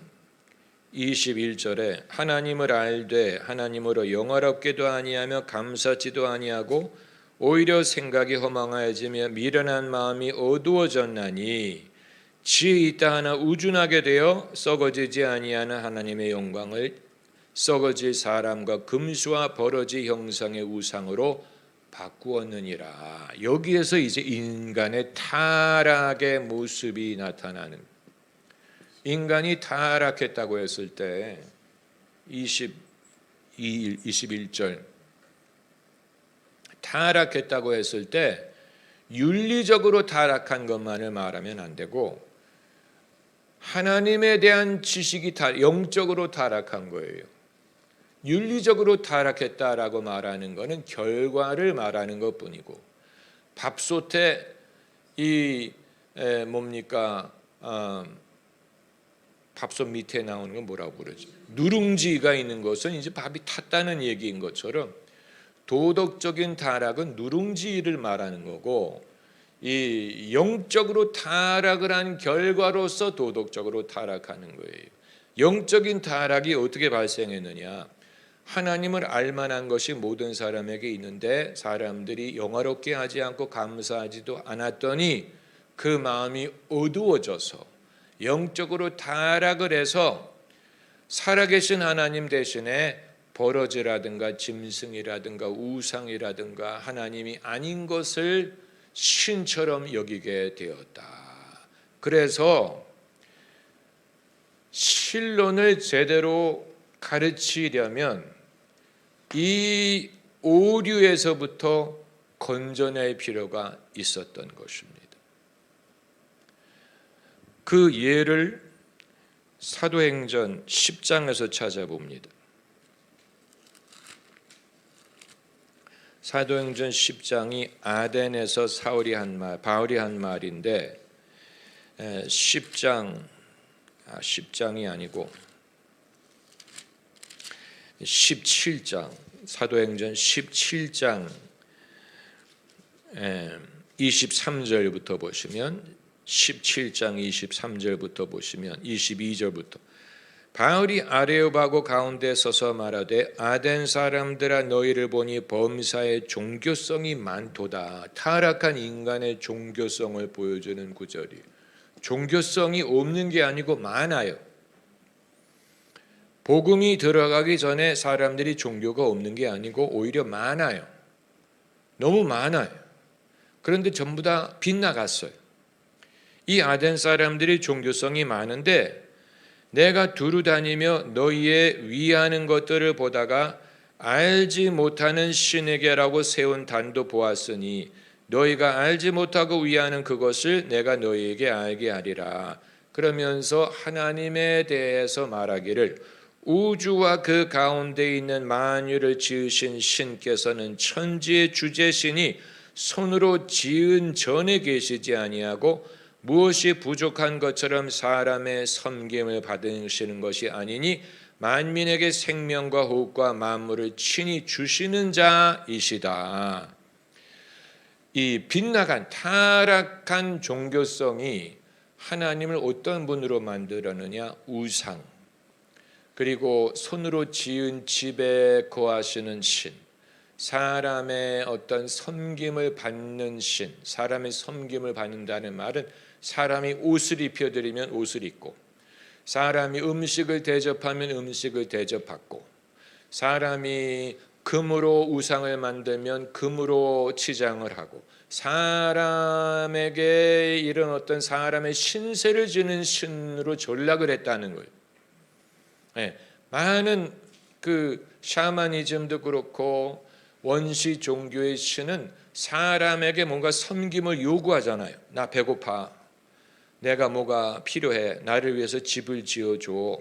21절에 하나님을 알되 하나님으로 영화롭게도 아니하며 감사치도 아니하고 오히려 생각이 허망하여지며 미련한 마음이 어두워졌나니 지혜 있다 하나 우둔하게 되어 썩어지지 아니하는 하나님의 영광을 썩어질 사람과 금수와 버러지 형상의 우상으로 바꾸었느니라. 여기에서 이제 인간의 타락의 모습이 나타나는, 인간이 타락했다고 했을 때 21절 타락했다고 했을 때 윤리적으로 타락한 것만을 말하면 안 되고 하나님에 대한 지식이 영적으로 타락한 거예요. 윤리적으로 타락했다라고 말하는 것은 결과를 말하는 것뿐이고, 밥솥에 밥솥 밑에 나오는 건 뭐라고 그러죠? 누룽지가 있는 것은 이제 밥이 탔다는 얘기인 것처럼 도덕적인 타락은 누룽지를 말하는 거고, 이 영적으로 타락을 한 결과로서 도덕적으로 타락하는 거예요. 영적인 타락이 어떻게 발생했느냐? 하나님을 알만한 것이 모든 사람에게 있는데 사람들이 영화롭게 하지 않고 감사하지도 않았더니 그 마음이 어두워져서 영적으로 타락을 해서 살아계신 하나님 대신에 버러지라든가 짐승이라든가 우상이라든가 하나님이 아닌 것을 신처럼 여기게 되었다. 그래서 신론을 제대로 가르치려면 이 오류에서부터 건져낼 필요가 있었던 것입니다. 그 예를 사도행전 10장에서 찾아봅니다. 사도행전 10장이 아덴에서 바울이 한 말인데 10장이 아니고 17장, 사도행전 17장 23절부터 보시면 17장 23절부터 보시면 22절부터 바울이 아레오바고 가운데 서서 말하되 아덴 사람들아 너희를 보니 범사의 종교성이 많도다. 타락한 인간의 종교성을 보여주는 구절이 종교성이 없는 게 아니고 많아요. 복음이 들어가기 전에 사람들이 종교가 없는 게 아니고 오히려 많아요. 너무 많아요. 그런데 전부 다 빗나갔어요. 이 아덴 사람들이 종교성이 많은데 내가 두루 다니며 너희의 위하는 것들을 보다가 알지 못하는 신에게라고 세운 단도 보았으니 너희가 알지 못하고 위하는 그것을 내가 너희에게 알게 하리라. 그러면서 하나님에 대해서 말하기를 우주와 그 가운데 있는 만유를 지으신 신께서는 천지의 주제신이 손으로 지은 전에 계시지 아니하고 무엇이 부족한 것처럼 사람의 섬김을 받으시는 것이 아니니 만민에게 생명과 호흡과 만물을 친히 주시는 자이시다. 이 빗나간 타락한 종교성이 하나님을 어떤 분으로 만들었느냐? 우상, 그리고 손으로 지은 집에 거하시는 신, 사람의 어떤 섬김을 받는 신. 사람의 섬김을 받는다는 말은 사람이 옷을 입혀드리면 옷을 입고, 사람이 음식을 대접하면 음식을 대접받고, 사람이 금으로 우상을 만들면 금으로 치장을 하고, 사람에게 이런 어떤 사람의 신세를 지는 신으로 전락을 했다는 거예요. 네, 많은 그 샤머니즘도 그렇고 원시 종교의 신은 사람에게 뭔가 섬김을 요구하잖아요. 나 배고파. 내가 뭐가 필요해. 나를 위해서 집을 지어줘.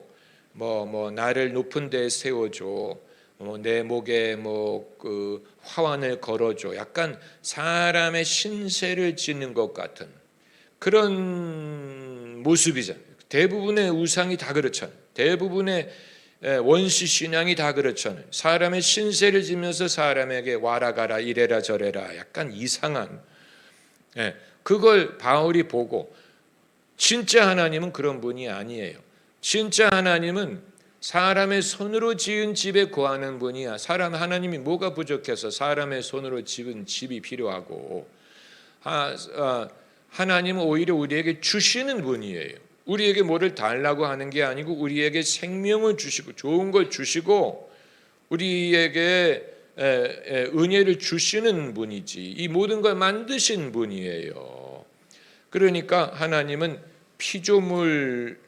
나를 높은 데에 세워줘. 내 목에 그 화환을 걸어줘. 약간 사람의 신세를 지는 것 같은 그런 모습이잖아요. 대부분의 우상이 다 그렇잖아요. 대부분의 원시 신앙이 다 그렇잖아요. 사람의 신세를 지면서 사람에게 와라 가라 이래라 저래라 약간 이상한, 그걸 바울이 보고 진짜 하나님은 그런 분이 아니에요. 진짜 하나님은 사람의 손으로 지은 집에 거하는 분이야. 하나님이 뭐가 부족해서 사람의 손으로 지은 집이 필요하고, 하나님은 오히려 우리에게 주시는 분이에요. 우리에게 뭐를 달라고 하는 게 아니고 우리에게 생명을 주시고 좋은 걸 주시고 우리에게 은혜를 주시는 분이지, 이 모든 걸 만드신 분이에요. 그러니까 하나님은 피조물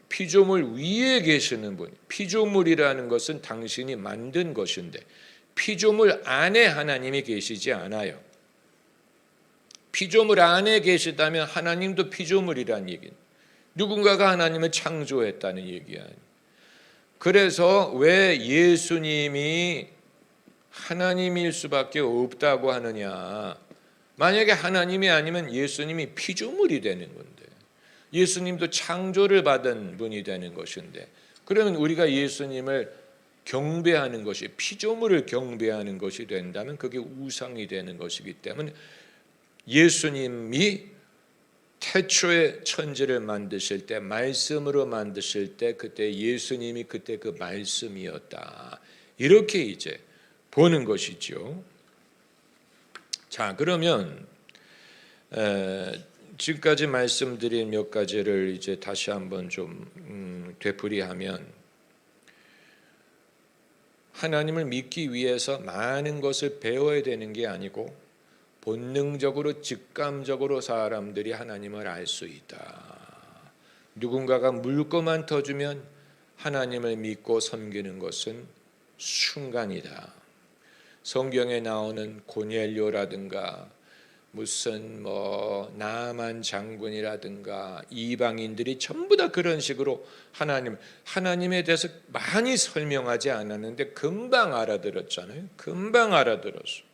위에 계시는 분. 피조물이라는 것은 당신이 만든 것인데 피조물 안에 하나님이 계시지 않아요. 피조물 안에 계시다면 하나님도 피조물이라는 얘기는 누군가가 하나님을 창조했다는 얘기야. 그래서 왜 예수님이 하나님일 수밖에 없다고 하느냐? 만약에 하나님이 아니면 예수님이 피조물이 되는 건데, 예수님도 창조를 받은 분이 되는 것인데, 그러면 우리가 예수님을 경배하는 것이 피조물을 경배하는 것이 된다면 그게 우상이 되는 것이기 때문에 예수님이 태초에 천지를 만드실 때 말씀으로 만드실 때 그때 예수님이 그때 그 말씀이었다, 이렇게 이제 보는 것이죠. 자, 그러면 지금까지 말씀드린 몇 가지를 이제 다시 한번 좀 되풀이하면, 하나님을 믿기 위해서 많은 것을 배워야 되는 게 아니고 본능적으로 직감적으로 사람들이 하나님을 알 수 있다. 누군가가 물꼬만 터주면 하나님을 믿고 섬기는 것은 순간이다. 성경에 나오는 고넬료라든가 무슨 나만 장군이라든가 이방인들이 전부 다 그런 식으로 하나님에 대해서 많이 설명하지 않았는데 금방 알아들었잖아요. 금방 알아들었어.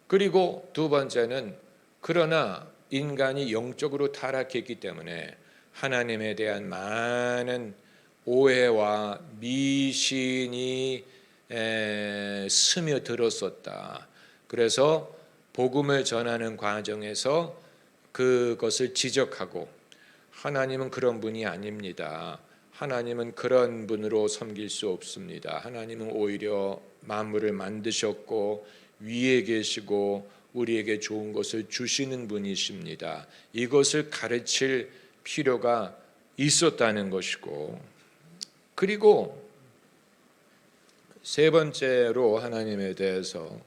그리고 두 번째는, 그러나 인간이 영적으로 타락했기 때문에 하나님에 대한 많은 오해와 미신이 스며들었었다. 그래서 복음을 전하는 과정에서 그것을 지적하고, 하나님은 그런 분이 아닙니다. 하나님은 그런 분으로 섬길 수 없습니다. 하나님은 오히려 만물을 만드셨고 위에 계시고 우리에게 좋은 것을 주시는 분이십니다. 이것을 가르칠 필요가 있었다는 것이고, 그리고 세 번째로 하나님에 대해서,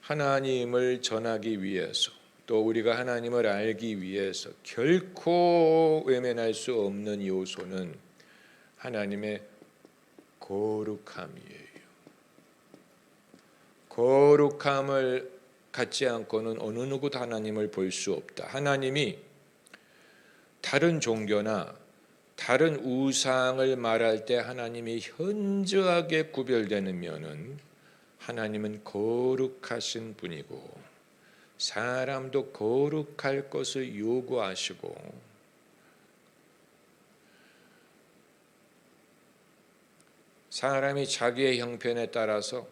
하나님을 전하기 위해서, 또 우리가 하나님을 알기 위해서 결코 외면할 수 없는 요소는 하나님의 거룩함이에요. 거룩함을 갖지 않고는 어느 누구도 하나님을 볼 수 없다. 하나님이 다른 종교나 다른 우상을 말할 때 하나님이 현저하게 구별되는 면은 하나님은 거룩하신 분이고 사람도 거룩할 것을 요구하시고, 사람이 자기의 형편에 따라서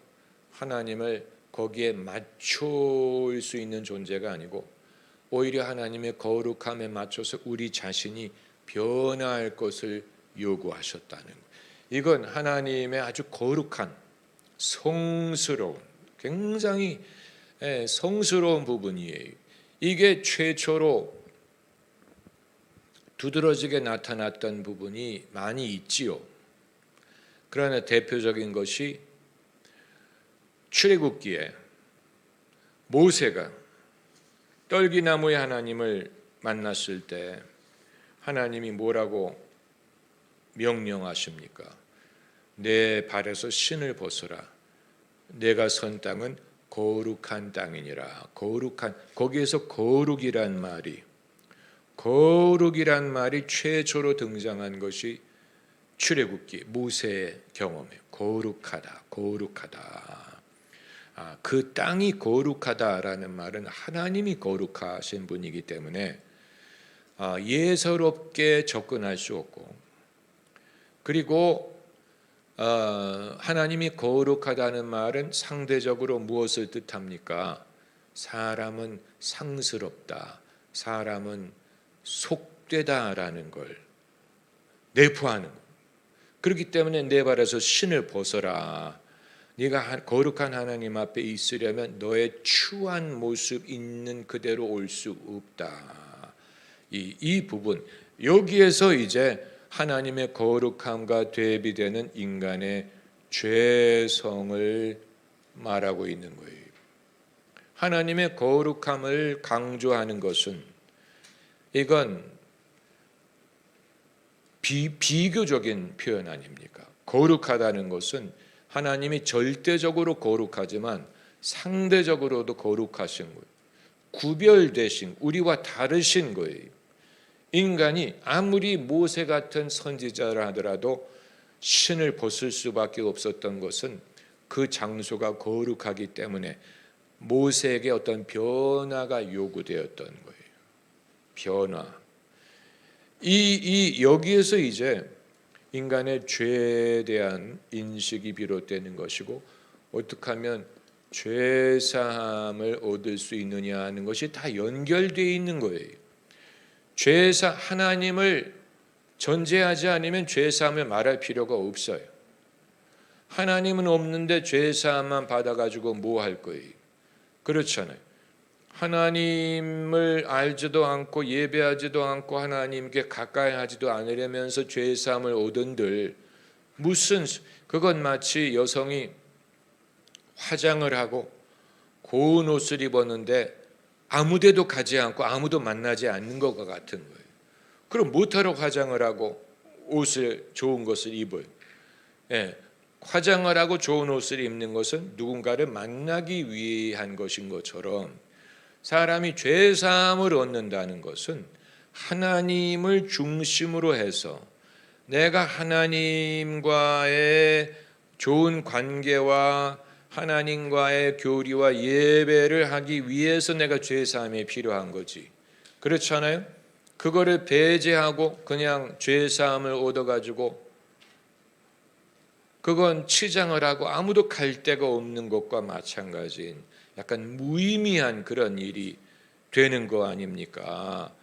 하나님을 거기에 맞출 수 있는 존재가 아니고 오히려 하나님의 거룩함에 맞춰서 우리 자신이 변화할 것을 요구하셨다는 것. 이건 하나님의 아주 거룩한, 성스러운, 굉장히 성스러운 부분이에요. 이게 최초로 두드러지게 나타났던 부분이 많이 있지요. 그러나 대표적인 것이 출애굽기에 모세가 떨기나무의 하나님을 만났을 때 하나님이 뭐라고 명령하십니까? 내 발에서 신을 벗어라. 내가 선 땅은 거룩한 땅이니라. 거룩한, 거기에서 거룩이란 말이 최초로 등장한 것이 출애굽기 모세의 경험이에요. 거룩하다. 그 땅이 거룩하다라는 말은 하나님이 거룩하신 분이기 때문에 예사롭게 접근할 수 없고, 그리고 하나님이 거룩하다는 말은 상대적으로 무엇을 뜻합니까? 사람은 상스럽다, 사람은 속되다라는 걸 내포하는 것. 그렇기 때문에 내 발에서 신을 벗어라. 네가 거룩한 하나님 앞에 있으려면 너의 추한 모습 있는 그대로 올 수 없다. 이 부분, 여기에서 이제 하나님의 거룩함과 대비되는 인간의 죄성을 말하고 있는 거예요. 하나님의 거룩함을 강조하는 것은, 이건 비교적인 표현 아닙니까? 거룩하다는 것은 하나님이 절대적으로 거룩하지만 상대적으로도 거룩하신 거예요. 구별되신, 우리와 다르신 거예요. 인간이 아무리 모세 같은 선지자라 하더라도 신을 벗을 수밖에 없었던 것은 그 장소가 거룩하기 때문에 모세에게 어떤 변화가 요구되었던 거예요. 변화. 여기에서 이제 인간의 죄에 대한 인식이 비롯되는 것이고, 어떻게 하면 죄사함을 얻을 수 있느냐 하는 것이 다 연결되어 있는 거예요. 하나님을 전제하지 않으면 죄사함을 말할 필요가 없어요. 하나님은 없는데 죄사함만 받아가지고 뭐 할 거예요? 그렇잖아요. 하나님을 알지도 않고 예배하지도 않고 하나님께 가까이 하지도 않으려면서 죄사함을 얻은들, 무슨, 그건 마치 여성이 화장을 하고 고운 옷을 입었는데 아무데도 가지 않고 아무도 만나지 않는 것과 같은 거예요. 그럼 못하러 화장을 하고 좋은 것을 입어요. 화장을 하고 좋은 옷을 입는 것은 누군가를 만나기 위한 것인 것처럼, 사람이 죄사함을 얻는다는 것은 하나님을 중심으로 해서 내가 하나님과의 좋은 관계와 하나님과의 교리와 예배를 하기 위해서 내가 죄사함이 필요한 거지. 그렇잖아요? 그거를 배제하고 그냥 죄사함을 얻어가지고 그건 치장을 하고 아무도 갈 데가 없는 것과 마찬가지인 약간 무의미한 그런 일이 되는 거 아닙니까?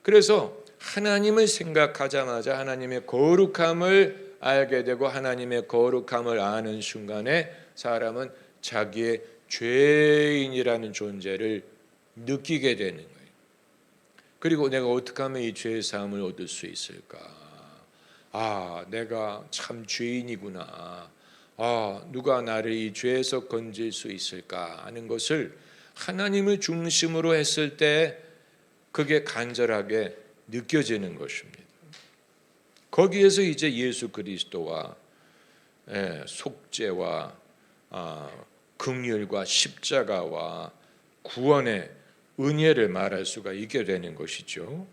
그래서 하나님을 생각하자마자 하나님의 거룩함을 알게 되고 하나님의 거룩함을 아는 순간에 사람은 자기의 죄인이라는 존재를 느끼게 되는 거예요. 그리고 내가 어떻게 하면 이 죄의 사함을 얻을 수 있을까? 내가 참 죄인이구나. 누가 나를 이 죄에서 건질 수 있을까 하는 것을 하나님을 중심으로 했을 때 그게 간절하게 느껴지는 것입니다. 거기에서 이제 예수 그리스도와 속죄와 긍휼과 십자가와 구원의 은혜를 말할 수가 있게 되는 것이죠.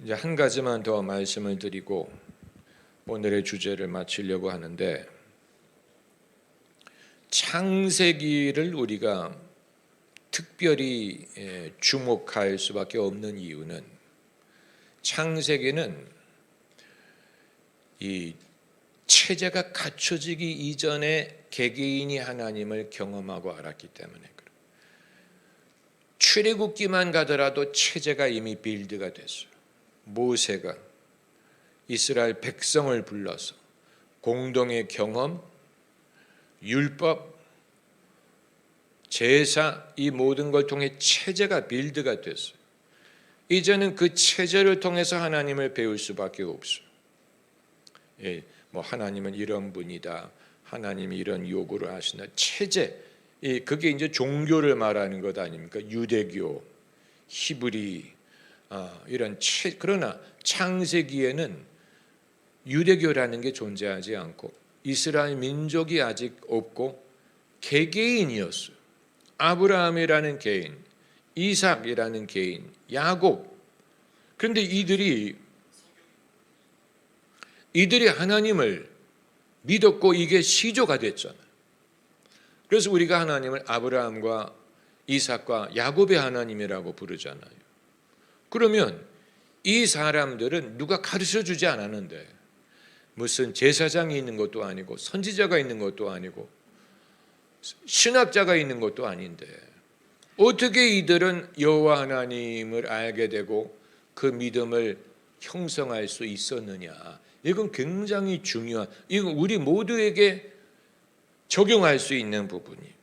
이제 한 가지만 더 말씀을 드리고 오늘의 주제를 마치려고 하는데, 창세기를 우리가 특별히 주목할 수밖에 없는 이유는, 창세기는 이 체제가 갖춰지기 이전에 개개인이 하나님을 경험하고 알았기 때문에 그래요. 출애굽기만 가더라도 체제가 이미 빌드가 됐어요. 모세가 이스라엘 백성을 불러서 공동의 경험, 율법, 제사, 이 모든 걸 통해 체제가 빌드가 됐어요. 이제는 그 체제를 통해서 하나님을 배울 수밖에 없어요. 하나님은 이런 분이다, 하나님이 이런 요구를 하신다, 체제, 그게 이제 종교를 말하는 것 아닙니까? 유대교, 히브리, 이런 그러나 창세기에는 유대교라는 게 존재하지 않고 이스라엘 민족이 아직 없고 개개인이었어요. 아브라함이라는 개인, 이삭이라는 개인, 야곱. 그런데 이들이 하나님을 믿었고 이게 시조가 됐잖아요. 그래서 우리가 하나님을 아브라함과 이삭과 야곱의 하나님이라고 부르잖아요. 그러면 이 사람들은 누가 가르쳐 주지 않았는데, 무슨 제사장이 있는 것도 아니고 선지자가 있는 것도 아니고 신학자가 있는 것도 아닌데 어떻게 이들은 여호와 하나님을 알게 되고 그 믿음을 형성할 수 있었느냐? 이건 굉장히 중요한, 이건 우리 모두에게 적용할 수 있는 부분이에요.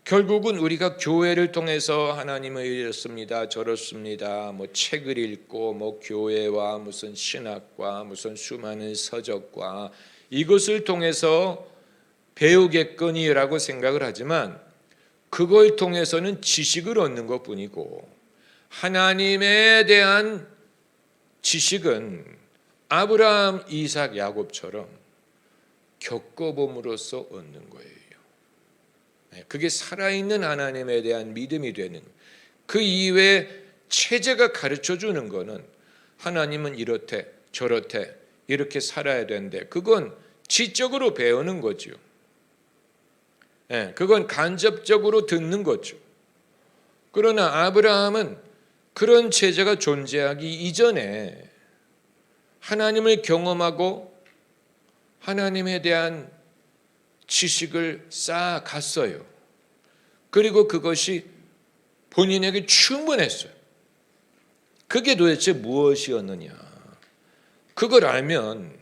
결국은 우리가 교회를 통해서 하나님을 이렇습니다, 저렇습니다, 책을 읽고 교회와 무슨 신학과 무슨 수많은 서적과 이것을 통해서 배우겠거니라고 생각을 하지만, 그걸 통해서는 지식을 얻는 것뿐이고 하나님에 대한 지식은 아브라함, 이삭, 야곱처럼 겪어봄으로써 얻는 거예요. 그게 살아있는 하나님에 대한 믿음이 되는 거예요. 그 이외에 체제가 가르쳐주는 거는 하나님은 이렇대 저렇대 이렇게 살아야 되는데, 그건 지적으로 배우는 거죠. 그건 간접적으로 듣는 거죠. 그러나 아브라함은 그런 체제가 존재하기 이전에 하나님을 경험하고 하나님에 대한 지식을 쌓아갔어요. 그리고 그것이 본인에게 충분했어요. 그게 도대체 무엇이었느냐? 그걸 알면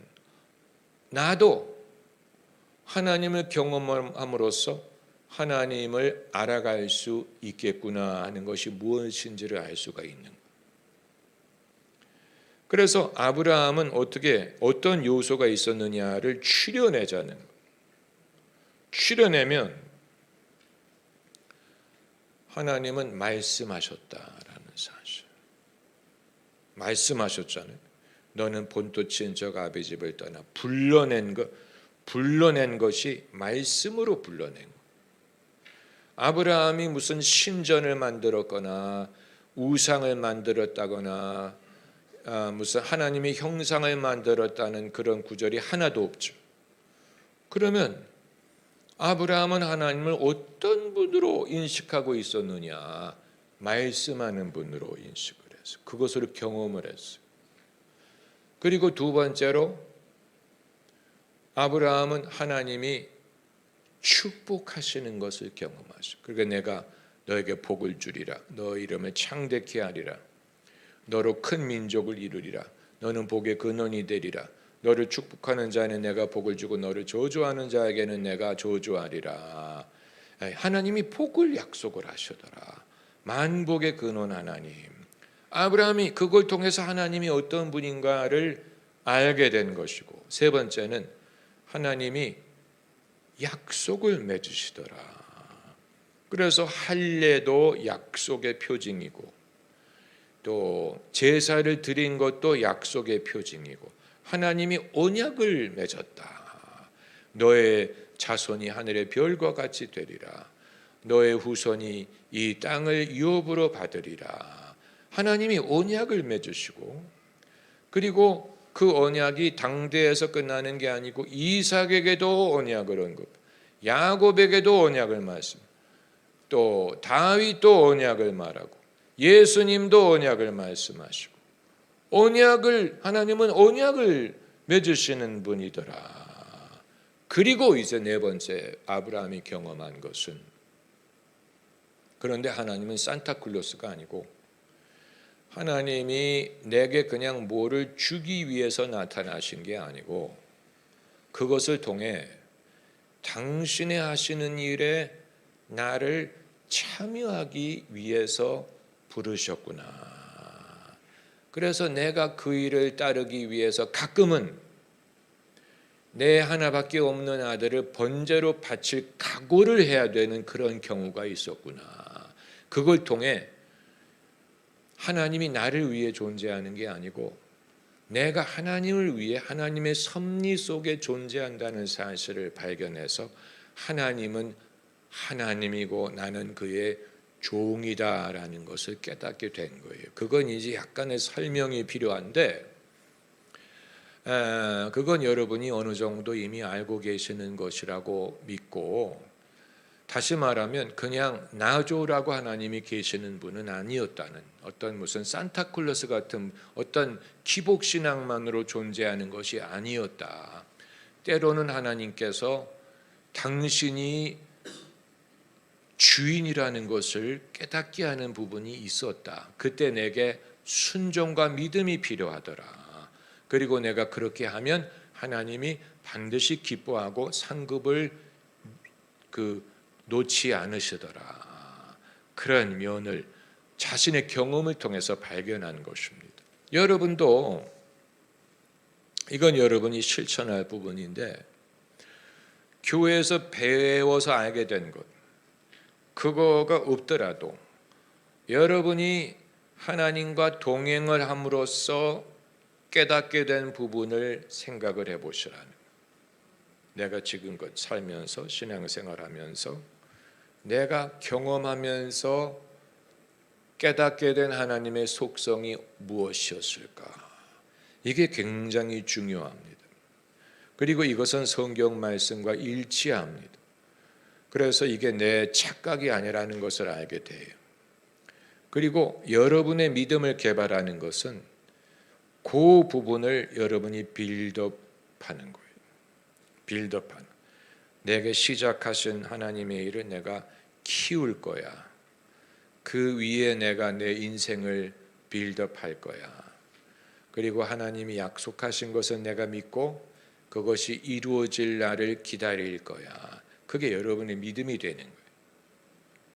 나도 하나님을 경험함으로써 하나님을 알아갈 수 있겠구나 하는 것이 무엇인지를 알 수가 있는 거예요. 그래서 아브라함은 어떤 요소가 있었느냐를 추려내자는 거예요. 추려내면 하나님은 말씀하셨다라는 사실. 말씀하셨잖아요. 너는 본토 친척 아비 집을 떠나 불러낸 것이 말씀으로 불러낸 거. 아브라함이 무슨 신전을 만들었거나 우상을 만들었다거나 무슨 하나님의 형상을 만들었다는 그런 구절이 하나도 없죠. 그러면 아브라함은 하나님을 어떤 분으로 인식하고 있었느냐? 말씀하는 분으로 인식을 했어요. 그것으로 경험을 했어요. 그리고 두 번째로 아브라함은 하나님이 축복하시는 것을 경험하시고, 그러니까 내가 너에게 복을 주리라, 너 이름을 창대케 하리라, 너로 큰 민족을 이루리라, 너는 복의 근원이 되리라, 너를 축복하는 자에는 내가 복을 주고 너를 저주하는 자에게는 내가 저주하리라. 하나님이 복을 약속을 하시더라. 만복의 근원 하나님. 아브라함이 그걸 통해서 하나님이 어떤 분인가를 알게 된 것이고, 세 번째는 하나님이 약속을 맺으시더라. 그래서 할례도 약속의 표징이고, 또 제사를 드린 것도 약속의 표징이고, 하나님이 언약을 맺었다. 너의 자손이 하늘의 별과 같이 되리라. 너의 후손이 이 땅을 유업으로 받으리라. 하나님이 언약을 맺으시고, 그리고 그 언약이 당대에서 끝나는 게 아니고 이삭에게도 언약을 언급, 야곱에게도 언약을 말씀, 또 다윗도 언약을 말하고 예수님도 언약을 말씀하시고, 하나님은 언약을 맺으시는 분이더라. 그리고 이제 네 번째 아브라함이 경험한 것은, 그런데 하나님은 산타클로스가 아니고 하나님이 내게 그냥 뭐를 주기 위해서 나타나신 게 아니고, 그것을 통해 당신의 하시는 일에 나를 참여하기 위해서 부르셨구나. 그래서 내가 그 일을 따르기 위해서 가끔은 내 하나밖에 없는 아들을 번제로 바칠 각오를 해야 되는 그런 경우가 있었구나. 그걸 통해 하나님이 나를 위해 존재하는 게 아니고 내가 하나님을 위해 하나님의 섭리 속에 존재한다는 사실을 발견해서 하나님은 하나님이고 나는 그의 종이다라는 것을 깨닫게 된 거예요. 그건 이제 약간의 설명이 필요한데, 그건 여러분이 어느 정도 이미 알고 계시는 것이라고 믿고, 다시 말하면 그냥 나조라고 하나님이 계시는 분은 아니었다는, 어떤 무슨 산타클로스 같은 어떤 기복신앙만으로 존재하는 것이 아니었다. 때로는 하나님께서 당신이 주인이라는 것을 깨닫게 하는 부분이 있었다. 그때 내게 순종과 믿음이 필요하더라. 그리고 내가 그렇게 하면 하나님이 반드시 기뻐하고 상급을 놓지 않으시더라. 그런 면을 자신의 경험을 통해서 발견한 것입니다. 여러분도, 이건 여러분이 실천할 부분인데, 교회에서 배워서 알게 된 것, 그거가 없더라도 여러분이 하나님과 동행을 함으로써 깨닫게 된 부분을 생각을 해보시라는, 내가 지금껏 살면서 신앙생활하면서 내가 경험하면서 깨닫게 된 하나님의 속성이 무엇이었을까? 이게 굉장히 중요합니다. 그리고 이것은 성경 말씀과 일치합니다. 그래서 이게 내 착각이 아니라는 것을 알게 돼요. 그리고 여러분의 믿음을 개발하는 것은 그 부분을 여러분이 빌드업하는 거예요. 빌드업하는, 내게 시작하신 하나님의 일을 내가 키울 거야. 그 위에 내가 내 인생을 빌드업할 거야. 그리고 하나님이 약속하신 것은 내가 믿고 그것이 이루어질 날을 기다릴 거야. 그게 여러분의 믿음이 되는 거예요.